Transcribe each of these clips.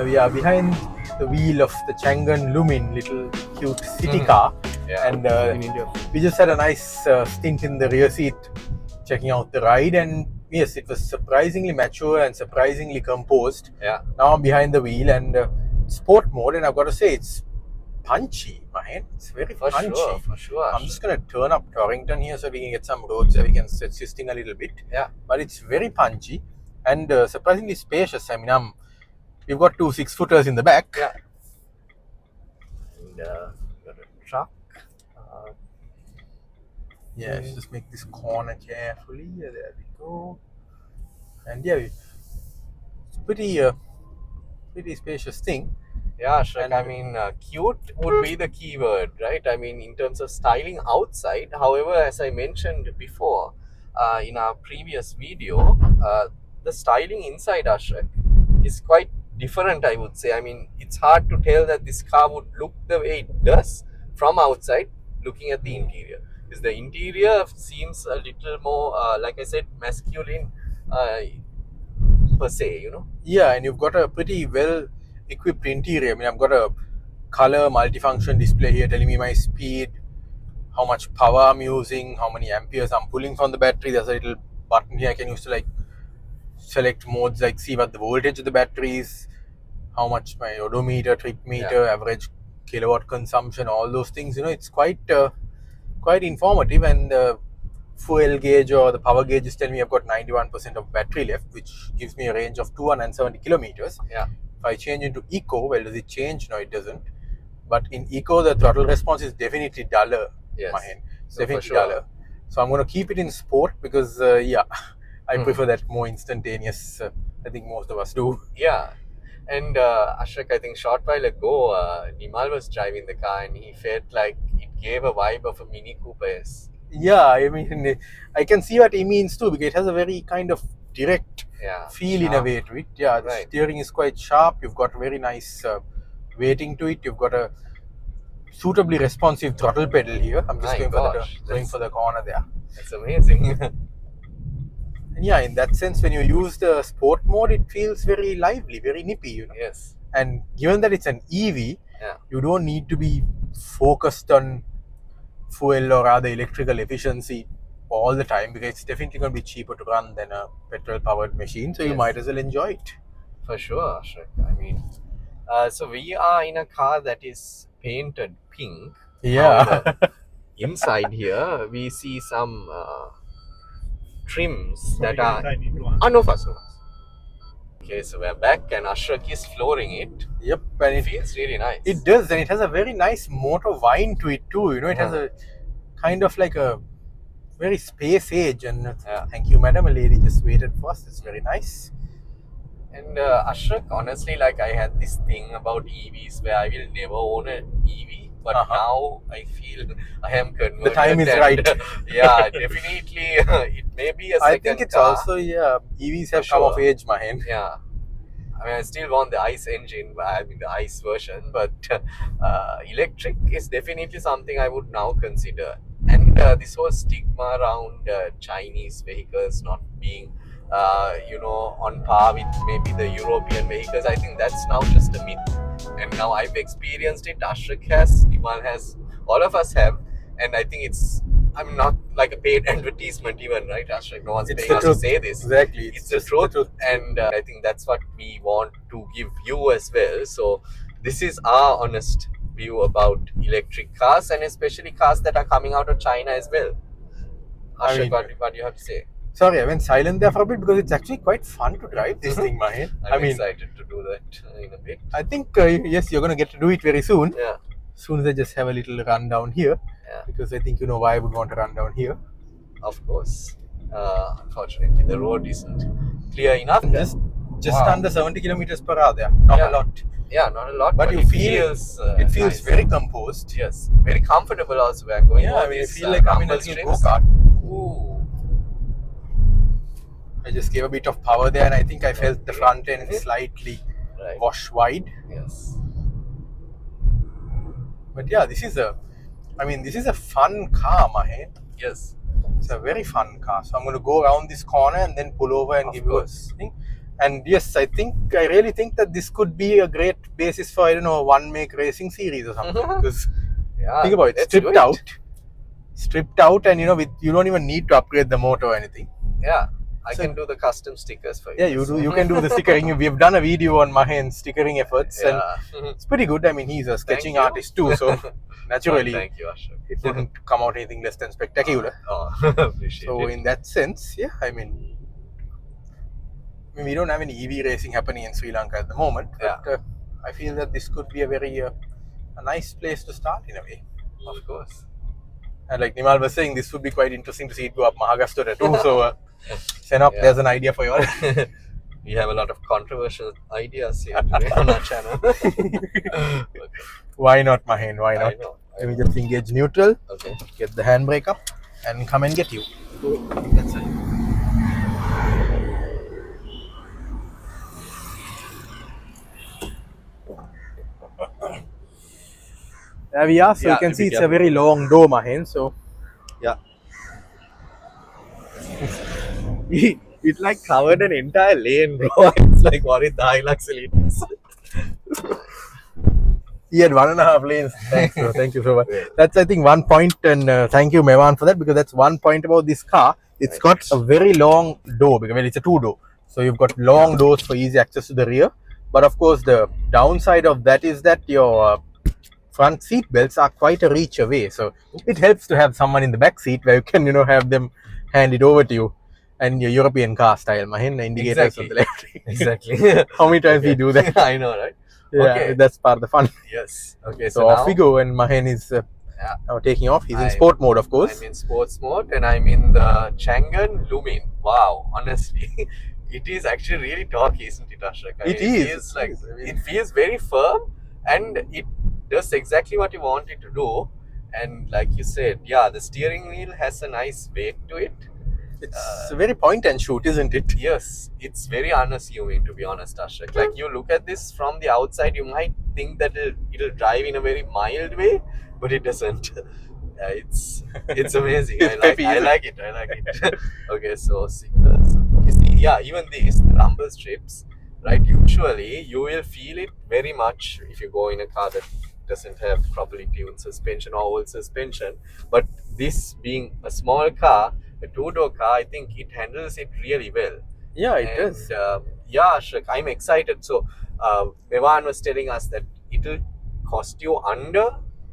We are behind the wheel of the Changan LUMIN, little cute city car, and we just had a nice stint in the rear seat, checking out the ride. And yes, it was surprisingly mature and surprisingly composed. Now I'm behind the wheel and sport mode, and I've got to say it's punchy, man. It's very punchy. For sure. I'm just gonna turn up Torrington here so we can get some roads so we can sit assisting a little bit. But it's very punchy and surprisingly spacious. I mean, we've got two 6-footers in the back. And got a truck. Let's just make this corner carefully. There we go. And it's pretty spacious thing. Shrek, I mean, cute would be the key word, right? I mean, in terms of styling outside. However, as I mentioned before in our previous video, the styling inside Shrek is quite different, I would say. I mean, it's hard to tell that this car would look the way it does from outside looking at the interior. Because the interior seems a little more, like I said, masculine per se, you know? Yeah, and you've got a pretty well equipped interior. I mean, I've got a color multifunction display here telling me my speed, how much power I'm using, how many amperes I'm pulling from the battery. There's a little button here I can use to like select modes, like see what the voltage of the battery is, how much my odometer, trip meter, average kilowatt consumption, all those things. You know, it's quite informative. And the fuel gauge or the power gauge is telling me I've got 91% of battery left, which gives me a range of 270 kilometers. If I change into eco, well, does it change? No, it doesn't. But in eco, the throttle response is definitely duller. It's definitely duller. So I'm going to keep it in sport because I prefer that more instantaneous. I think most of us do. And Ashrak, I think short while ago, Nimal was driving the car and he felt like it gave a vibe of a Mini Cooper S. I mean, I can see what he means too, because it has a very kind of direct feel in a way to it. The steering is quite sharp. You've got very nice weighting to it. You've got a suitably responsive throttle pedal here. I'm just going for the corner there. That's amazing. And in that sense, when you use the sport mode, it feels very lively, very nippy, you know. And given that it's an EV, you don't need to be focused on fuel or rather electrical efficiency all the time, because it's definitely going to be cheaper to run than a petrol-powered machine. So you might as well enjoy it. For sure, Ashrak. I mean, so we are in a car that is painted pink. Inside here, we see some trims that are... no fuss. Okay, so we're back and Ashrak is flooring it. And it feels really nice. It does, and it has a very nice motor whine to it too. You know, it has a kind of like a very space age. And thank you, madam. A lady just waited for us. It's very nice. And Ashrak, honestly, like I had this thing about EVs where I will never own an EV. But now I feel I am converted. The time is right. Definitely. It may be a second I think it's car. Also, EVs have come of age, Mahen. I mean, I still want the ICE engine, I mean the ICE version, but electric is definitely something I would now consider. And this whole stigma around Chinese vehicles not being, on par with maybe the European vehicles, I think that's now just a myth. And now I've experienced it, Ashrak has, Nimal has, all of us have, and I think I'm not like a paid advertisement even, right, Ashrak? No one's paying us to say this. Exactly. It's the truth. And I think that's what we want to give you as well. So this is our honest view about electric cars, and especially cars that are coming out of China as well. Ashrak, what do you have to say? Sorry, I went silent there for a bit because it's actually quite fun to drive this thing, Mahen. I'm excited to do that in a bit. I think, yes, you're going to get to do it very soon. As soon as I just have a little run down here. Because I think you know why I would want to run down here. Of course. Unfortunately, the road isn't clear enough. Just under 70 kilometers per hour there. Not a lot. Not a lot. But it feels nice. Very composed. Yes. Very comfortable also. We're going I mean, I feel like I'm in a go-kart. I just gave a bit of power there, and I think I felt the front end slightly wash wide. But this is a fun car, Mahen. Yes. It's a very fun car. So I'm going to go around this corner and then pull over and give you a thing. And yes, I really think that this could be a great basis for, I don't know, one make racing series or something. Because Yeah, think about it, let's do stripped out, and you don't even need to upgrade the motor or anything. Yeah, I So- can do the custom stickers for you. Yeah, you can do the stickering. We've done a video on Mahen's stickering efforts, and Yeah. it's pretty good. I mean, he's a sketching you. artist too, so naturally Thank you, Ashok. it wouldn't come out anything less than spectacular. Appreciate So it. in that sense, yeah, I mean, we don't have any EV racing happening in Sri Lanka at the moment, but I feel that this could be a very a nice place to start in a way. Of course. And like Nimal was saying, this would be quite interesting to see it go up Mahagastore too. So, Senok, there's an idea for you all. We have a lot of controversial ideas here today on our channel. Why not, Mahen? Why not? I know. Let me just engage neutral, Okay. get the handbrake up, and come and get you. That's it. There we are. So you can see it's a very long door, Mahen. So yeah, it like covered an entire lane, bro. It's like what is the Hilux Elite? He had 1.5 lanes. Thanks, bro. Thank you so much. That's, I think, one point, and thank you, Mevan, for that, because that's one point about this car. It's got a very long door, because it's a two-door. So you've got long doors for easy access to the rear. But of course, the downside of that is that your front seat belts are quite a reach away. So it helps to have someone in the back seat where you can, have them hand it over to you. And your European car style, Mahen, indicators on the left. Exactly. How many times we do that? I know, right? Yeah, that's part of the fun. Yes. Okay. So off we go, and Mahen is now taking off. He's in sport mode, of course. I'm in sports mode, and I'm in the Changan LUMIN. Wow, honestly, it is actually really torquey, isn't it, Ashok? It feels very firm, and it does exactly what you want it to do. And like you said, yeah, the steering wheel has a nice weight to it. It's a very point and shoot, isn't it? Yes, it's very unassuming, to be honest, Ashok. Like, you look at this from the outside, you might think that it'll drive in a very mild way, but it doesn't. It's amazing. I like it. Okay, so signals. You see, yeah, even these rumble strips, right? Usually, you will feel it very much if you go in a car that doesn't have properly tuned suspension or old suspension. But this being a small car, a two-door car, I think it handles it really well. Yeah, it does. Yeah, Ashok, I'm excited. So, Mevan was telling us that it'll cost you under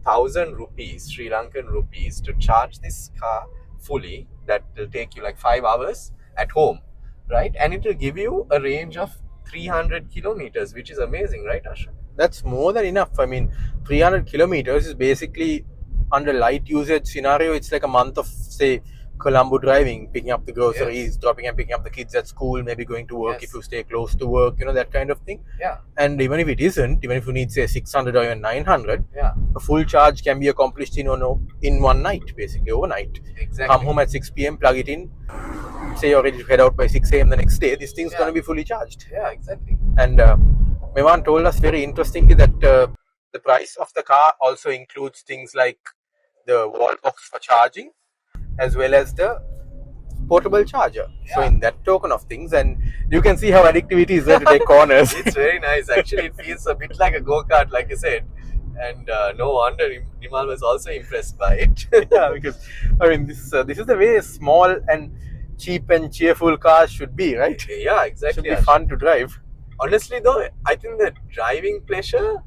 1,000 rupees, Sri Lankan rupees, to charge this car fully. That will take you like 5 hours at home, right? And it will give you a range of 300 kilometers, which is amazing, right, Ashok? That's more than enough. I mean, 300 kilometers is basically, under light usage scenario, it's like a month of, say, Colombo driving, picking up the groceries, dropping and picking up the kids at school, maybe going to work if you stay close to work, that kind of thing. Yeah. And even if it isn't, even if you need, say, 600 or even 900, a full charge can be accomplished in one night, basically, overnight. Exactly. Come home at 6 p.m, plug it in, say you're ready to head out by 6 a.m. the next day, this thing's going to be fully charged. Yeah, exactly. And Mevan told us very interestingly that the price of the car also includes things like the wall box for charging, as well as the portable charger. So in that token of things, and you can see how addictive it is to take corners. It's very nice. Actually, it feels a bit like a go-kart, like you said. And no wonder Nimal was also impressed by it. Yeah, because I mean, this is the way small and cheap and cheerful cars should be, right? Yeah, exactly. Should be fun to drive. Honestly, though, I think the driving pleasure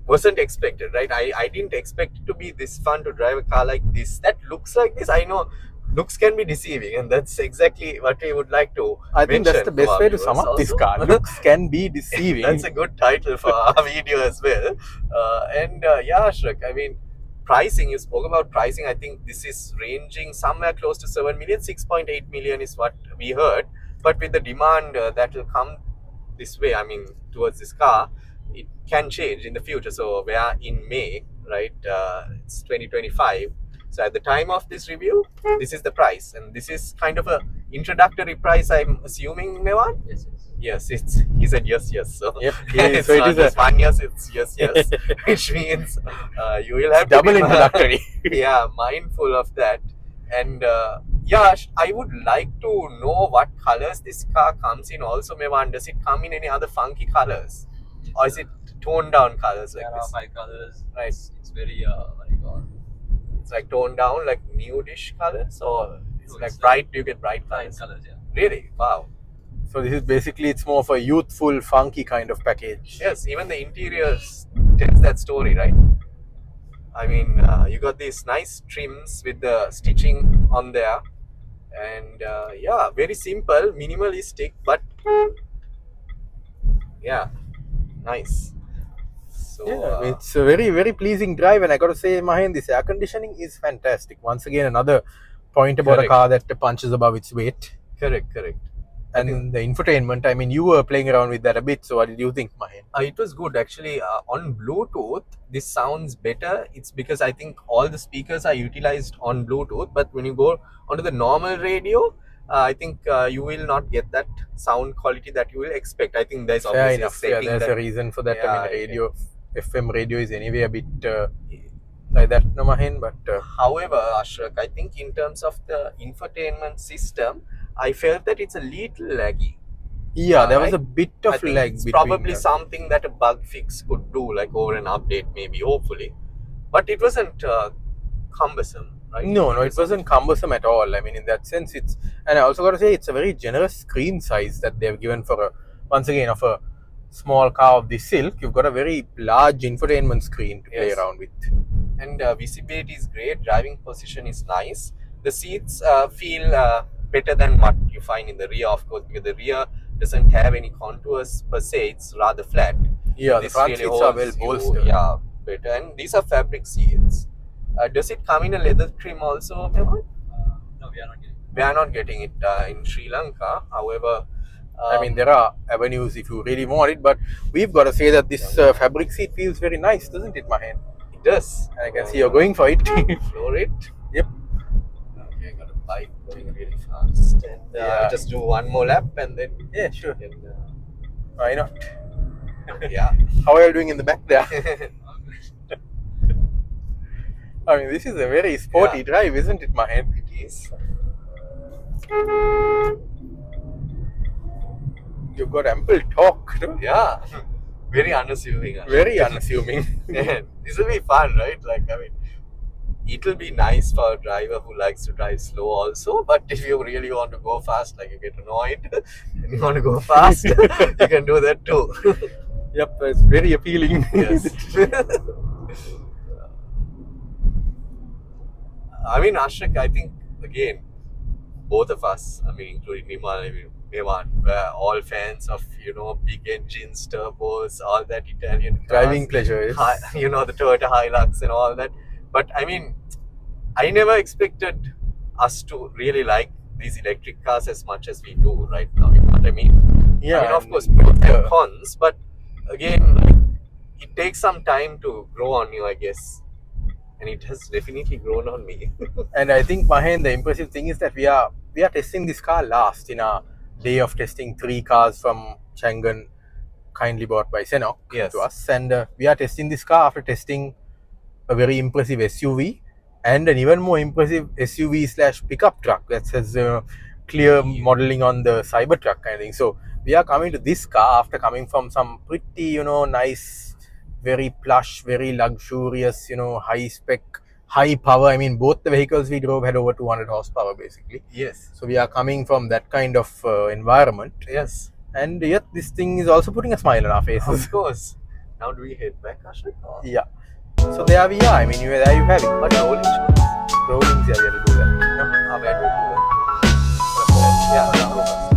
wasn't expected, right? I didn't expect it to be this fun to drive a car like this. That looks like this. I know looks can be deceiving, and that's exactly what we would like to I think that's the best way to sum up this car. Looks can be deceiving. That's a good title for our video as well. Yeah, Ashok, I mean, pricing, you spoke about pricing. I think this is ranging somewhere close to 7 million. 6.8 million is what we heard. But with the demand that will come this way, I mean, towards this car, it can change in the future. So we are in May, right? It's 2025. So at the time of this review, this is the price, and this is kind of a introductory price, I'm assuming, Mevan? Yes, he said yes. So yep. It's so not it is just 1 yes, it's yes, which means you will have double to be introductory. yeah, mindful of that. And Yeah, I would like to know what colors this car comes in. Also, Mevan, does it come in any other funky colors, or is it toned down colors like There are this? 5 colors. Right. It's very what do you call? It's like toned down, like nudish colors, or it's No, like it's bright. Do you get bright Bright colors? colors, yeah. Really? Wow. So this is basically, it's more of a youthful, funky kind of package. Yes, even the interiors tells that story, right? I mean, you got these nice trims with the stitching on there, and yeah, very simple, minimalistic, but yeah, nice. So Yeah, it's a very, very pleasing drive, and I got to say, Mahen, this air conditioning is fantastic. Once again, another point about a Correct. car that punches above its weight. correct. I think And the infotainment, I mean, you were playing around with that a bit, so what did you think, Mahen? it was good actually. On Bluetooth, this sounds better. It's because I think all the speakers are utilized on Bluetooth, but when you go onto the normal radio, I think you will not get that sound quality that you will expect. I think there's Fair obviously enough. a Yeah, setting there's that a reason for that. Yeah, I mean, radio, FM radio is anyway a bit like that, no, Mahen, but However, Ashrak, I think in terms of the infotainment system, I felt that it's a little laggy. yeah, there was Right? a bit I of think lag it's between. probably something that a bug fix could do, like over an update, maybe, hopefully. But it wasn't cumbersome, right? No, it wasn't cumbersome at all. I mean, in that sense, it's, and I also got to say, it's a very generous screen size that they've given for a, once again, of a small car of this silk. You've got a very large infotainment screen to play Yes. around with. And visibility is great. Driving position is nice. The seats feel better than what you find in the rear, of course, because the rear doesn't have any contours per se. It's rather flat. Yeah, the This front really seats are well holds you, bolstered. yeah, better. And these are fabric seats. Does it come in a leather trim also, Mevan? No, we are not getting. We are not getting it in Sri Lanka. However, I mean, there are avenues if you really want it, but we've got to say that this fabric seat feels very nice, doesn't it, Mahen? it does. And I can see you're going for it. Floor it. Yep. Okay, I got a bike going really fast. And Yeah. just do one more lap and then. Yeah, sure. Then, Why not? yeah. How are you doing in the back there? I mean, this is a very sporty Yeah. drive, isn't it, Mahen? It is. You've got ample torque, no? Yeah. Very unassuming. Very unassuming. Yeah, this will be fun, right? Like, I mean, it'll be nice for a driver who likes to drive slow also, but if you really want to go fast, like you get annoyed and you want to go fast, you can do that too. Yep, it's very appealing. Yes. I mean, Ashrak, I think, again, both of us, I mean, including Mevan, we're all fans of, big engines, turbos, all that Italian cars. Driving pleasure is. The Toyota Hilux and all that. But I mean, I never expected us to really like these electric cars as much as we do right now. You know what I mean? Yeah, I mean, of and course, pros and cons, but again, like, it takes some time to grow on you, I guess. And it has definitely grown on me. And I think, Mahen, the impressive thing is that we are testing this car last in our day of testing 3 cars from Changan, kindly bought by Senok Yes. to us. And we are testing this car after testing a very impressive SUV and an even more impressive SUV / pickup truck that has clear modeling on the Cybertruck kind of thing. So we are coming to this car after coming from some pretty, nice, very plush, very luxurious, high spec, high power. I mean, both the vehicles we drove had over 200 horsepower basically. Yes. So we are coming from that kind of environment. Yes. And yet this thing is also putting a smile on our faces. Of course. Now do we head back, Ashrik? Yeah. So there we are. I mean, there you have it. But rolling shots. Rollings, yeah, we have to do that. Where do we do that? Yeah.